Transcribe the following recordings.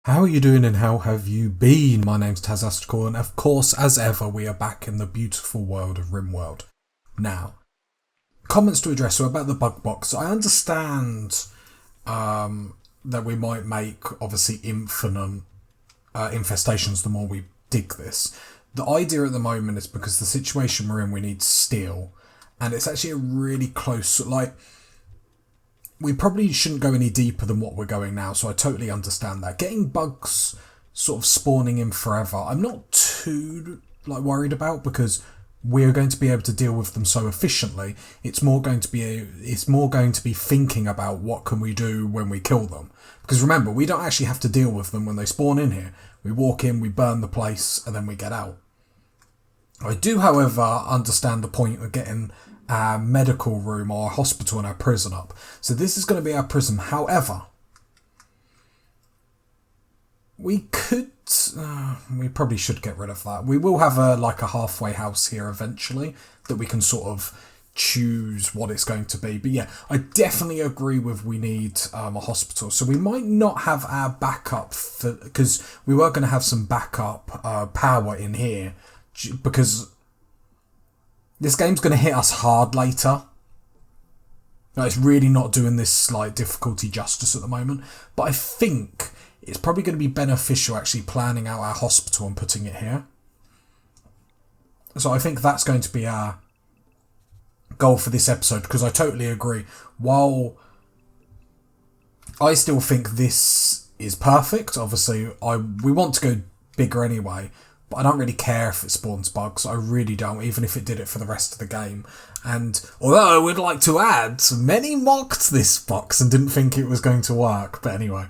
How are you doing and how have you been? My name's Tazastical and of course, as ever, we are back in the beautiful world of Rimworld. Now, comments to address. So about the bug box, I understand that we might make, obviously, infinite infestations the more we dig this. The idea at the moment is because the situation we're in, we need steel. And it's actually a really close, we probably shouldn't go any deeper than what we're going now, so I totally understand that. Getting bugs sort of spawning in forever, I'm not too worried about because we're going to be able to deal with them so efficiently. It's more going to be thinking about what can we do when we kill them. Because remember, we don't actually have to deal with them when they spawn in here. We walk in, we burn the place, and then we get out. I do, however, understand the point of getting our medical room or our hospital and our prison up. So this is going to be our prison. However, we probably should get rid of that. We will have a halfway house here eventually that we can sort of choose what it's going to be. But yeah, I definitely agree with we need a hospital. So we might not have our backup because we were going to have some backup power in here because this game's going to hit us hard later. It's really not doing this difficulty justice at the moment. But I think it's probably going to be beneficial actually planning out our hospital and putting it here. So I think that's going to be our goal for this episode because I totally agree. While I still think this is perfect, obviously we want to go bigger anyway. But I don't really care if it spawns bugs. I really don't, even if it did it for the rest of the game. And although I would like to add, many mocked this box and didn't think it was going to work. But anyway.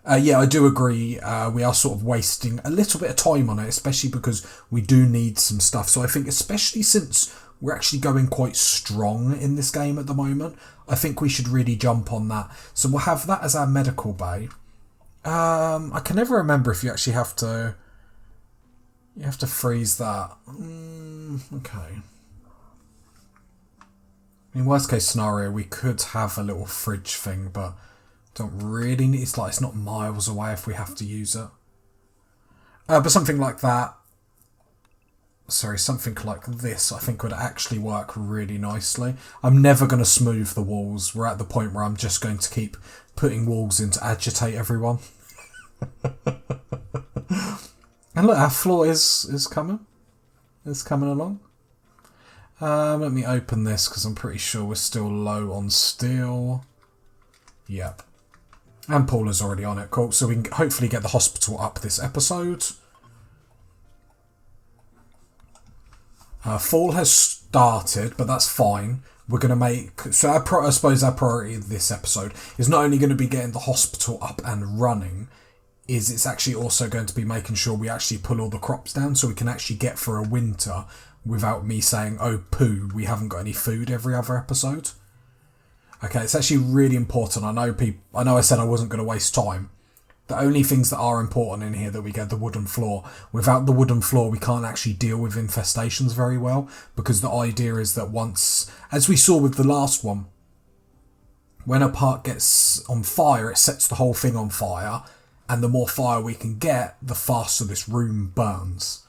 Yeah, I do agree. We are sort of wasting a little bit of time on it, especially because we do need some stuff. So I think especially since we're actually going quite strong in this game at the moment, I think we should really jump on that. So we'll have that as our medical bay. I can never remember if you actually have to freeze that. Okay. In worst case scenario, we could have a little fridge thing, but don't really need. It's not miles away if we have to use it. But something like that. Sorry, something like this, I think would actually work really nicely. I'm never going to smooth the walls. We're at the point where I'm just going to keep putting walls in to agitate everyone. And look, our floor is coming. It's coming along. Let me open this because I'm pretty sure we're still low on steel. Yep. And Paula's already on it. Cool. So we can hopefully get the hospital up this episode. Fall has started, but that's fine. We're going to make... So I suppose our priority this episode is not only going to be getting the hospital up and running, is it's actually also going to be making sure we actually pull all the crops down so we can actually get through a winter without me saying, oh, poo, we haven't got any food every other episode. Okay, it's actually really important. I know I said I wasn't going to waste time. The only things that are important in here that we get the wooden floor. Without the wooden floor, we can't actually deal with infestations very well because the idea is that once, as we saw with the last one, when a part gets on fire, it sets the whole thing on fire, and the more fire we can get, the faster this room burns.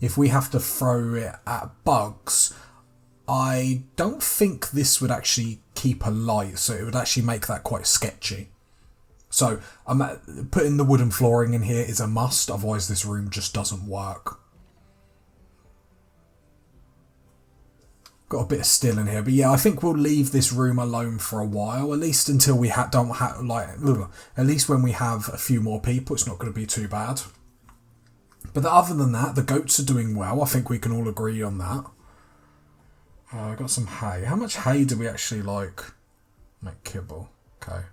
If we have to throw it at bugs, I don't think this would actually keep a light, so it would actually make that quite sketchy. So putting the wooden flooring in here is a must, otherwise this room just doesn't work. Got a bit of steel in here, but yeah, I think we'll leave this room alone for a while, at least until we at least when we have a few more people, it's not going to be too bad. But other than that, the goats are doing well. I think we can all agree on that. I got some hay. How much hay do we actually make kibble? Okay.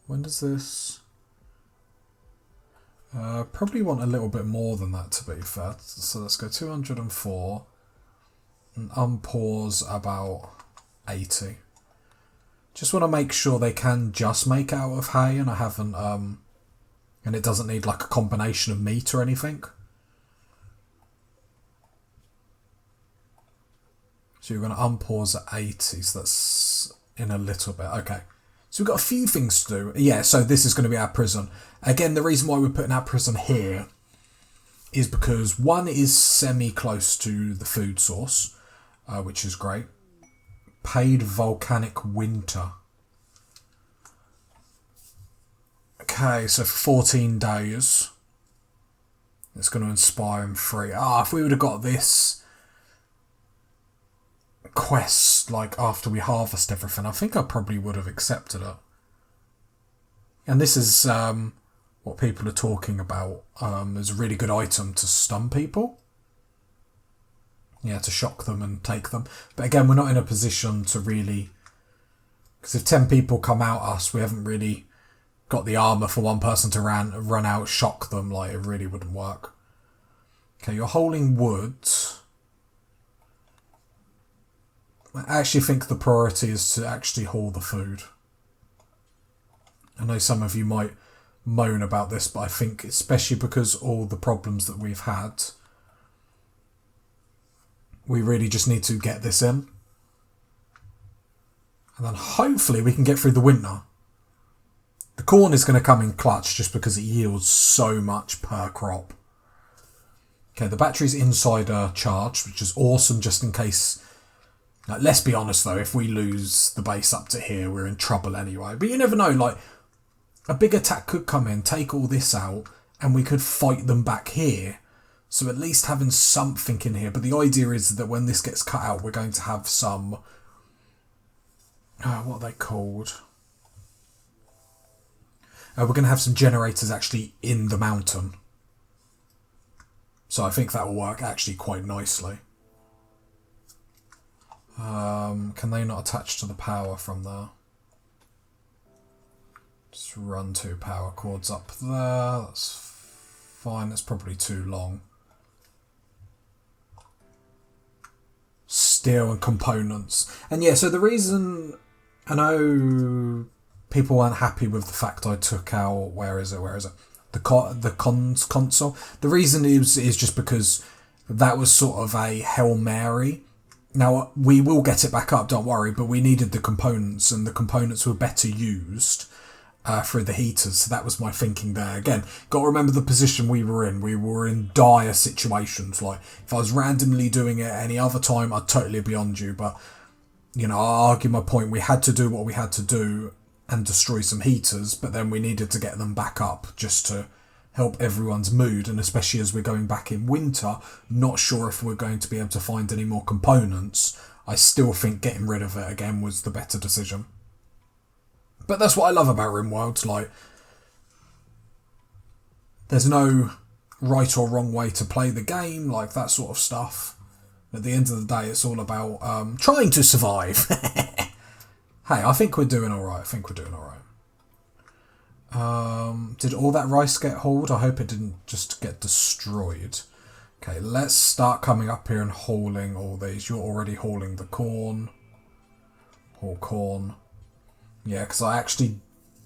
When does this... probably want a little bit more than that, to be fair. So let's go 204. And unpause about 80. Just want to make sure they can just make out of hay and I haven't... and it doesn't need a combination of meat or anything. So you're going to unpause at 80, so that's in a little bit. Okay. So we've got a few things to do. Yeah, so this is going to be our prison. Again, the reason why we're putting our prison here is because one is semi-close to the food source, which is great. Paid volcanic winter. Okay, so for 14 days. It's going to inspire him free. If we would have got this quest, like, after we harvest everything, I think I probably would have accepted it. And this is what people are talking about as a really good item to stun people. Yeah, to shock them and take them. But again, we're not in a position to really... Because if 10 people come out us, we haven't really got the armour for one person to run out, shock them. Like, it really wouldn't work. Okay, you're holding wood. I actually think the priority is to actually haul the food. I know some of you might moan about this, but I think especially because all the problems that we've had, we really just need to get this in. And then hopefully we can get through the winter. The corn is going to come in clutch just because it yields so much per crop. Okay, the battery's inside are charged, which is awesome just in case... Like, let's be honest though, if we lose the base up to here, we're in trouble anyway. But you never know, like, a big attack could come in, take all this out, and we could fight them back here. So at least having something in here. But the idea is that when this gets cut out, we're going to have some... what are they called? We're going to have some generators actually in the mountain. So I think that will work actually quite nicely. Can they not attach to the power from there? Just run 2 power cords up there. That's fine. That's probably too long. Steel and components. And yeah, so the reason... I know people weren't happy with the fact I took out... Where is it? The console. The reason is just because that was sort of a Hail Mary. Now, we will get it back up, don't worry, but we needed the components, and the components were better used through the heaters, so that was my thinking there. Again, got to remember the position we were in. We were in dire situations. Like, if I was randomly doing it any other time, I'd totally be on you, but, you know, I'll argue my point. We had to do what we had to do and destroy some heaters, but then we needed to get them back up just to help everyone's mood, and especially as we're going back in winter, not sure if we're going to be able to find any more components. I still think getting rid of it again was the better decision. But that's what I love about Rimworld. Like, there's no right or wrong way to play the game, like that sort of stuff. At the end of the day, it's all about trying to survive. Hey, I think we're doing alright. Did all that rice get hauled? I hope it didn't just get destroyed. Okay, let's start coming up here and hauling all these. You're already hauling the corn. Haul corn. Yeah, because I actually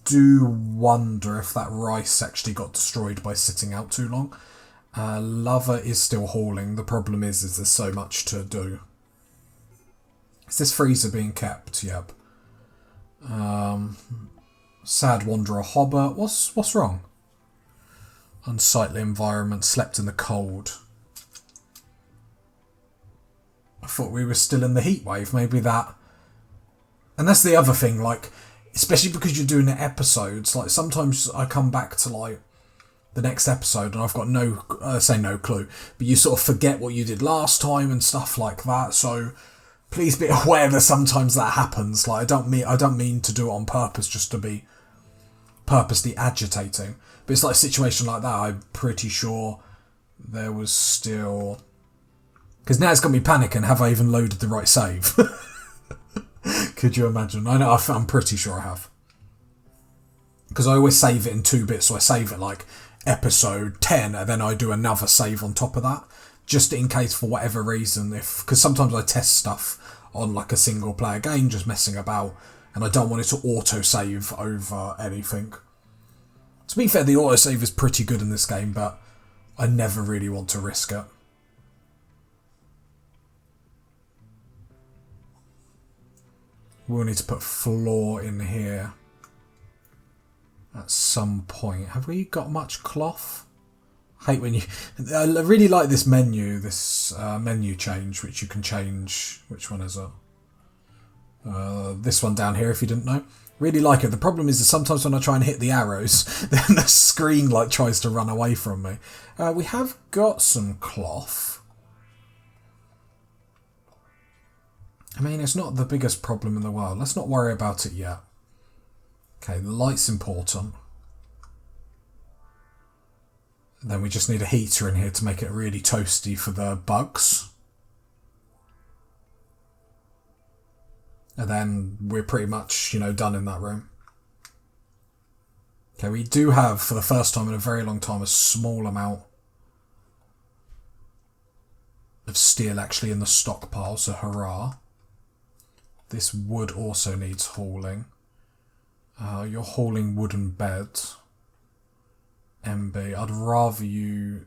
do wonder if that rice actually got destroyed by sitting out too long. Lava is still hauling. The problem is there's so much to do. Is this freezer being kept? Yep. Sad wanderer hobbit. What's wrong? Unsightly environment. Slept in the cold. I thought we were still in the heat wave. Maybe that. And that's the other thing. Like, especially because you're doing the episodes. Like, sometimes I come back to like the next episode and I've got no clue. But you sort of forget what you did last time and stuff like that. So please be aware that sometimes that happens. Like, I don't mean to do it on purpose, just to be purposely agitating. But it's like a situation like that. I'm pretty sure there was still... Because now it's got me panicking. Have I even loaded the right save? Could you imagine? I know. I'm pretty sure I have. Because I always save it in 2 bits. So I save it like episode 10 and then I do another save on top of that. Just in case for whatever reason. Because sometimes I test stuff on like a single player game, just messing about. And I don't want it to auto-save over anything. To be fair, the autosave is pretty good in this game, but I never really want to risk it. We'll need to put floor in here. at some point. Have we got much cloth? Hate when you... I really like this menu, menu change, which you can change. Which one is it? This one down here, if you didn't know. Really like it. The problem is that sometimes when I try and hit the arrows, then the screen like tries to run away from me. We have got some cloth. I mean, it's not the biggest problem in the world. Let's not worry about it yet. Okay, the light's important. And then we just need a heater in here to make it really toasty for the bugs. And then we're pretty much, done in that room. Okay, we do have, for the first time in a very long time, a small amount of steel actually in the stockpile, so hurrah. This wood also needs hauling. You're hauling wooden bed. MB, I'd rather you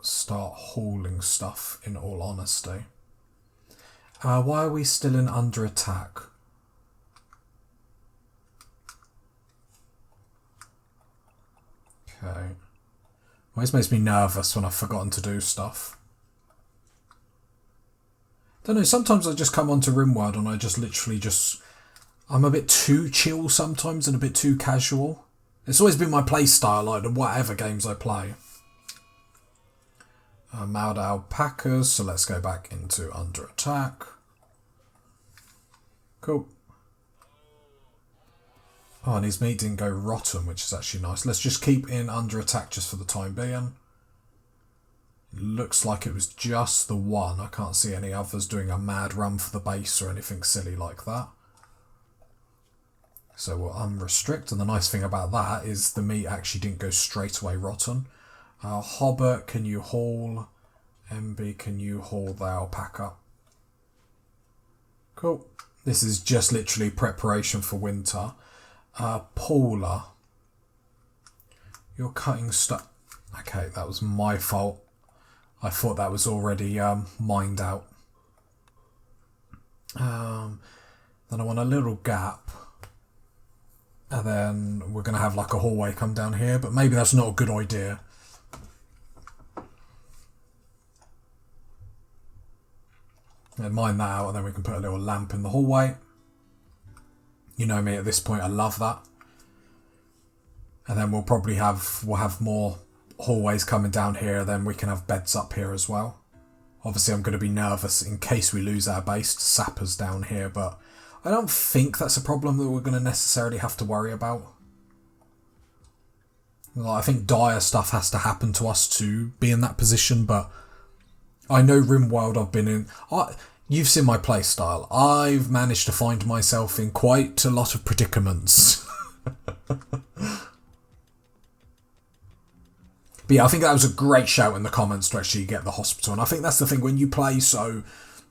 start hauling stuff, in all honesty. Why are we still in under attack? Okay. Always makes me nervous when I've forgotten to do stuff. Don't know, sometimes I just come onto Rimworld and I just literally I'm a bit too chill sometimes and a bit too casual. It's always been my play style, like whatever games I play. Malled alpacas, so let's go back into under attack. Cool. Oh, and his meat didn't go rotten, which is actually nice. Let's just keep in under attack just for the time being. Looks like it was just the one. I can't see any others doing a mad run for the base or anything silly like that. So we'll unrestrict, and the nice thing about that is the meat actually didn't go straight away rotten. Hobbit, can you haul? MB, can you haul the alpaca? Cool. This is just literally preparation for winter. Paula, you're cutting stuff. Okay, that was my fault. I thought that was already mined out. Then I want a little gap. And then we're going to have like a hallway come down here, but maybe that's not a good idea. And mine that out, and then we can put a little lamp in the hallway. You know me at this point, I love that. And then we'll probably have more hallways coming down here, then we can have beds up here as well. Obviously I'm going to be nervous in case we lose our base to sappers down here, but I don't think that's a problem that we're going to necessarily have to worry about. I think dire stuff has to happen to us to be in that position, but I know Rimworld I've been in. You've seen my playstyle. I've managed to find myself in quite a lot of predicaments. But yeah, I think that was a great shout in the comments to actually get the hospital. And I think that's the thing, when you play so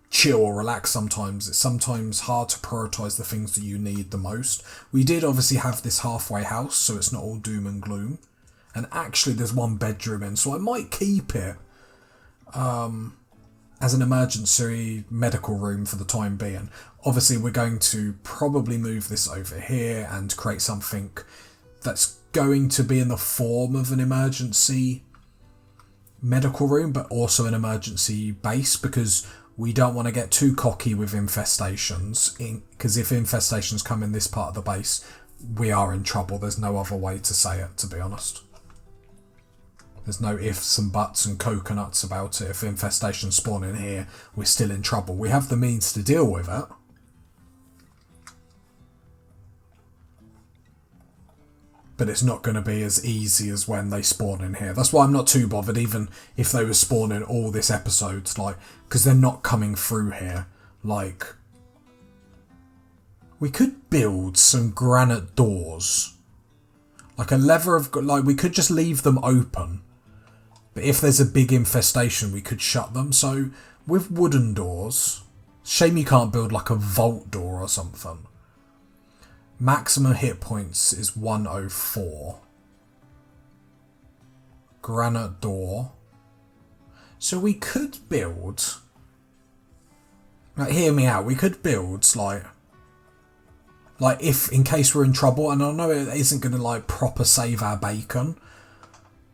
chill or relax sometimes, it's sometimes hard to prioritise the things that you need the most. We did obviously have this halfway house, so it's not all doom and gloom. And actually there's one bedroom in, so I might keep it as an emergency medical room for the time being. Obviously we're going to probably move this over here and create something that's going to be in the form of an emergency medical room, but also an emergency base, because we don't want to get too cocky with infestations, because if infestations come in this part of the base, we are in trouble. There's no other way to say it, to be honest. There's no ifs and buts and coconuts about it. If infestations spawn in here, we're still in trouble. We have the means to deal with it. But it's not going to be as easy as when they spawn in here. That's why I'm not too bothered, even if they were spawning all this episodes, like, because they're not coming through here. Like, we could build some granite doors. Like a lever of, like, we could just leave them open. But if there's a big infestation, we could shut them. So, with wooden doors, shame you can't build like a vault door or something. Maximum hit points is 104. Granite door. So we could build... Like, hear me out. We could build, like... Like, if, in case we're in trouble, and I know it isn't going to, like, proper save our bacon,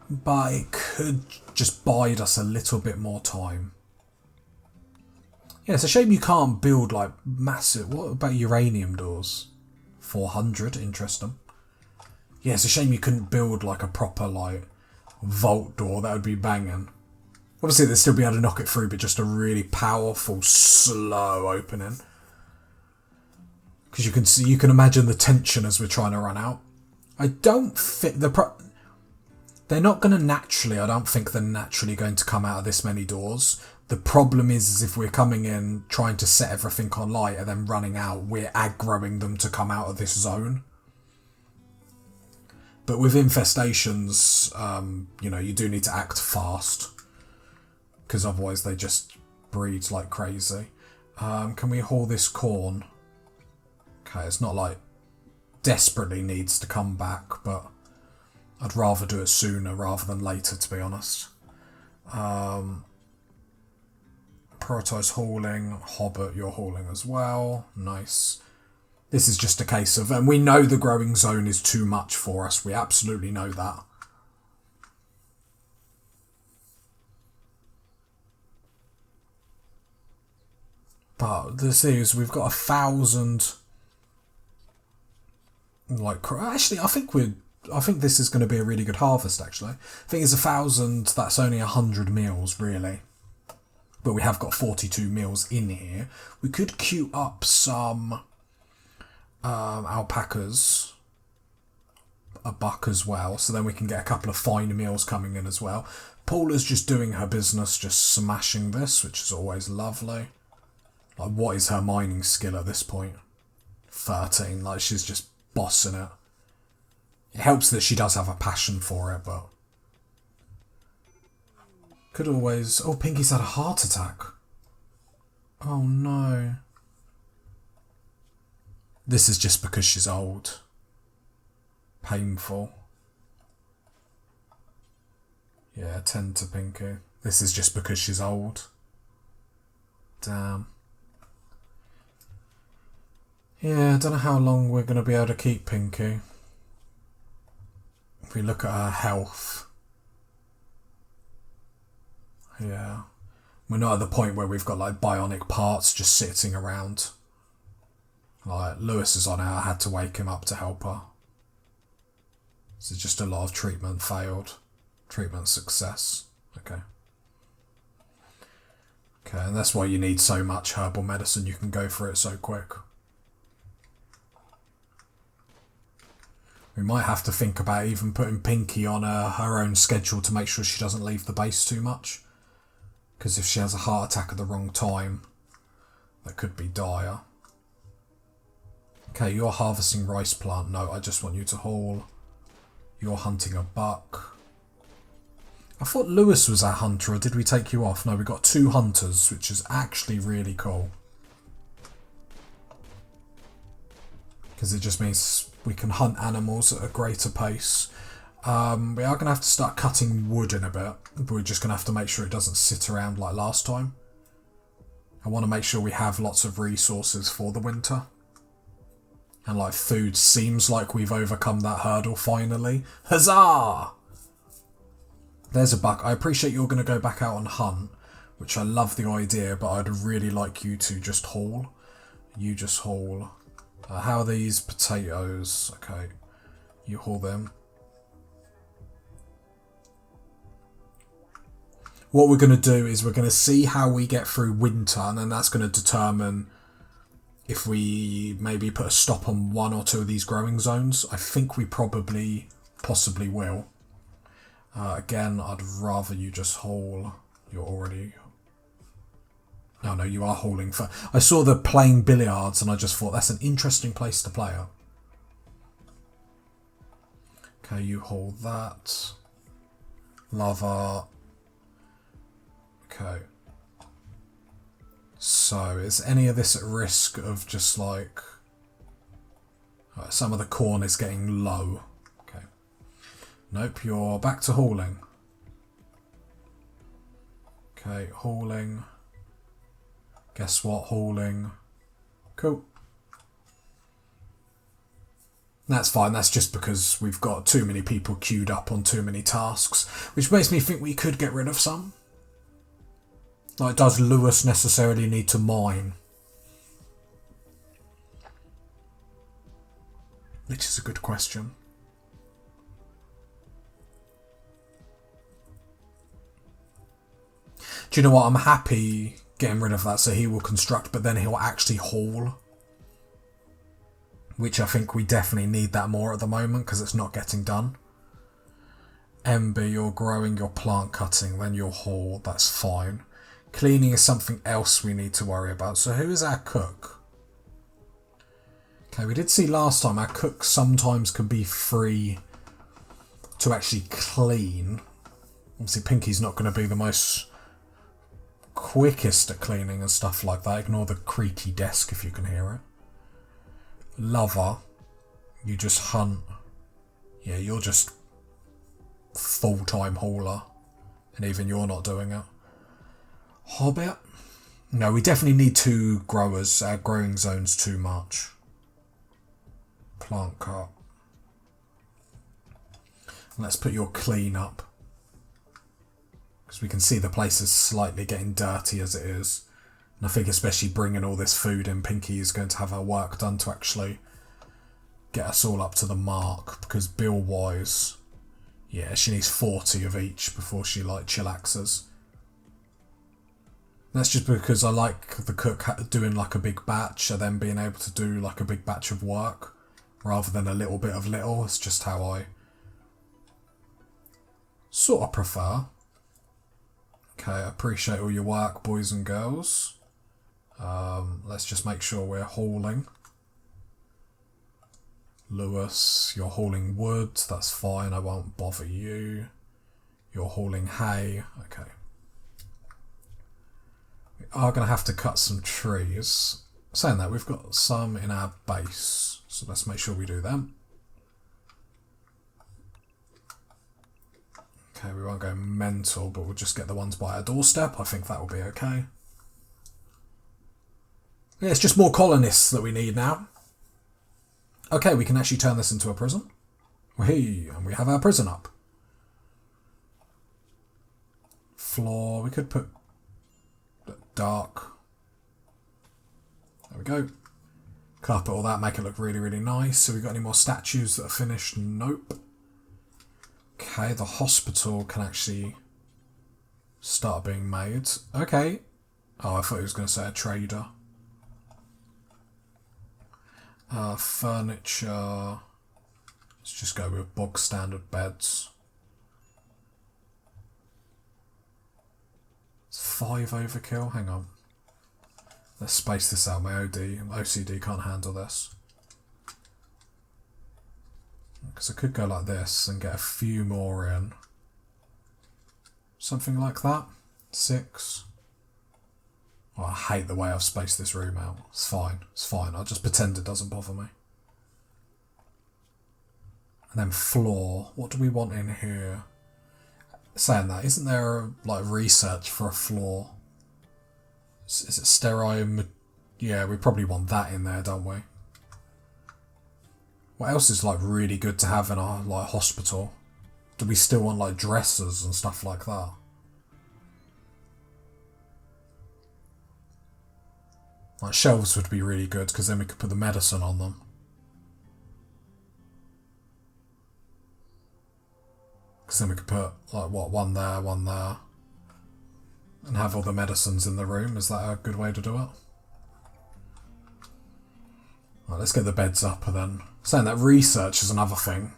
but it could just bide us a little bit more time. Yeah, it's a shame you can't build, like, massive... What about uranium doors? 400, interesting. Yeah, it's a shame you couldn't build, like, a proper, like, vault door. That would be banging. Obviously, they'd still be able to knock it through, but just a really powerful, slow opening. Because you can imagine the tension as we're trying to run out. I don't think they're not going to naturally. I don't think they're naturally going to come out of this many doors. The problem is if we're coming in trying to set everything on light and then running out, we're aggroing them to come out of this zone. But with infestations, you know, you do need to act fast because otherwise they just breed like crazy. Can we haul this corn? Okay, it's not like desperately needs to come back, but I'd rather do it sooner rather than later, to be honest. Prioritise hauling. Hobbit, you're hauling as well. Nice. This is just a case of, and we know the growing zone is too much for us. We absolutely know that. But the thing is, we've got 1,000. Like, actually, I think this is going to be a really good harvest. Actually, I think it's 1,000. That's only 100 meals, really. But we have got 42 meals in here. We could queue up some alpacas, a buck as well, so then we can get a couple of fine meals coming in as well. Paula's just doing her business, just smashing this, which is always lovely. Like, what is her mining skill at this point? 13. Like, she's just bossing it. It helps that she does have a passion for it, but could always... Oh, Pinky's had a heart attack. Oh no. This is just because she's old. Painful. Yeah, 10 to Pinky. This is just because she's old. Damn. Yeah, I don't know how long we're going to be able to keep Pinky. If we look at her health. Yeah. We're not at the point where we've got like bionic parts just sitting around. Like, Lewis is on her, I had to wake him up to help her. So just a lot of treatment failed. Treatment success. Okay. Okay, and that's why you need so much herbal medicine, you can go for it so quick. We might have to think about even putting Pinky on her own schedule to make sure she doesn't leave the base too much. Because if she has a heart attack at the wrong time, that could be dire. Okay, you're harvesting rice plant. No, I just want you to haul. You're hunting a buck. I thought Lewis was our hunter, or did we take you off? No, we got 2 hunters, which is actually really cool. Because it just means we can hunt animals at a greater pace. We are going to have to start cutting wood in a bit, but we're just going to have to make sure it doesn't sit around like last time. I want to make sure we have lots of resources for the winter. And like food seems like we've overcome that hurdle finally. Huzzah! There's a buck. I appreciate you're going to go back out and hunt, which I love the idea, but I'd really like you to just haul. You just haul. How are these potatoes? Okay, you haul them. What we're going to do is we're going to see how we get through winter, and then that's going to determine if we maybe put a stop on 1 or 2 of these growing zones. I think we possibly will. Again, I'd rather you just haul. You're already... No, you are hauling for... I saw the playing billiards and I just thought that's an interesting place to play at. Okay, you haul that. Lava. Okay. So, is any of this at risk of just like... some of the corn is getting low. Okay. Nope, you're back to hauling. Okay, hauling. Guess what? Hauling. Cool. That's fine, that's just because we've got too many people queued up on too many tasks, which makes me think we could get rid of some. Like, does Lewis necessarily need to mine? Which is a good question. Do you know what? I'm happy getting rid of that, so he will construct, but then he'll actually haul. Which I think we definitely need that more at the moment, because it's not getting done. Ember, you're growing, you're plant cutting, then you'll haul, that's fine. Cleaning is something else we need to worry about. So who is our cook? Okay, we did see last time our cook sometimes can be free to actually clean. Obviously Pinky's not going to be the most quickest at cleaning and stuff like that. Ignore the creaky desk if you can hear it. Lover, you just hunt. Yeah, you're just full-time hauler. And even you're not doing it. Hobbit? No, we definitely need 2 growers. Our growing zone's too much. Plant cart. Let's put your clean up. Because we can see the place is slightly getting dirty as it is. And I think especially bringing all this food in, Pinky is going to have her work done to actually get us all up to the mark. Because bill-wise, yeah, she needs 40 of each before she, like, chillaxes. That's just because I like the cook doing, like, a big batch and then being able to do, like, a big batch of work rather than a little bit of little. It's just how I sort of prefer. Okay, I appreciate all your work, boys and girls. Let's just make sure we're hauling. Lewis, you're hauling wood, that's fine, I won't bother you. You're hauling hay, okay. We are going to have to cut some trees. Saying that, we've got some in our base, so let's make sure we do them. Okay, we won't go mental, but we'll just get the ones by our doorstep. I think that will be okay. Yeah, it's just more colonists that we need now. Okay, we can actually turn this into a prison. And we have our prison up. Floor, we could put dark. There we go. Carpet all that, make it look really, really nice. So we got any more statues that are finished? Nope. Okay, the hospital can actually start being made. Okay. Oh, I thought he was going to say a trader. Furniture. Let's just go with bog standard beds. It's 5 overkill. Hang on. Let's space this out. My OCD can't handle this. Because I could go like this and get a few more in. Something like that. 6. Oh, I hate the way I've spaced this room out. It's fine. It's fine. I'll just pretend it doesn't bother me. And then floor. What do we want in here? Saying that, isn't there like research for a floor? Is it sterile? Yeah, we probably want that in there, don't we? What else is like really good to have in our like hospital? Do we still want like dressers and stuff like that? Like shelves would be really good because then we could put the medicine on them. Because then we could put like one there, and have all the medicines in the room. Is that a good way to do it? Right, let's get the beds up and then... Saying that research is another thing.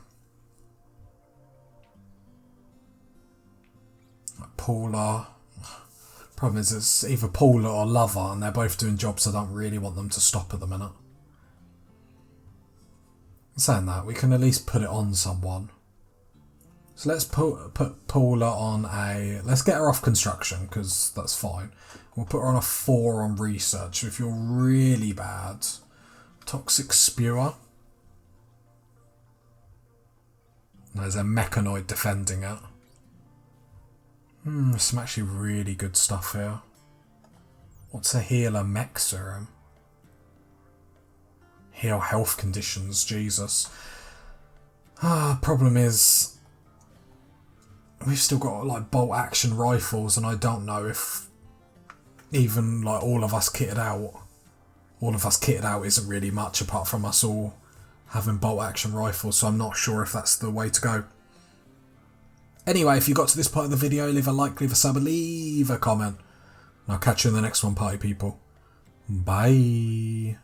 Like Paula. Problem is it's either Paula or Lover and they're both doing jobs I don't really want them to stop at the minute. Saying that, we can at least put it on someone. So let's put Paula on a... Let's get her off construction because that's fine. We'll put her on a 4 on research. So if you're really bad... Toxic spewer. There's a mechanoid defending it. Some actually really good stuff here. What's a healer mech serum? Heal health conditions, Jesus. Problem is, we've still got like bolt action rifles, and I don't know if even like all of us kitted out isn't really much apart from us all having bolt action rifles, so I'm not sure if that's the way to go. Anyway, if you got to this part of the video, leave a like, leave a sub, leave a comment. And I'll catch you in the next one, party people. Bye.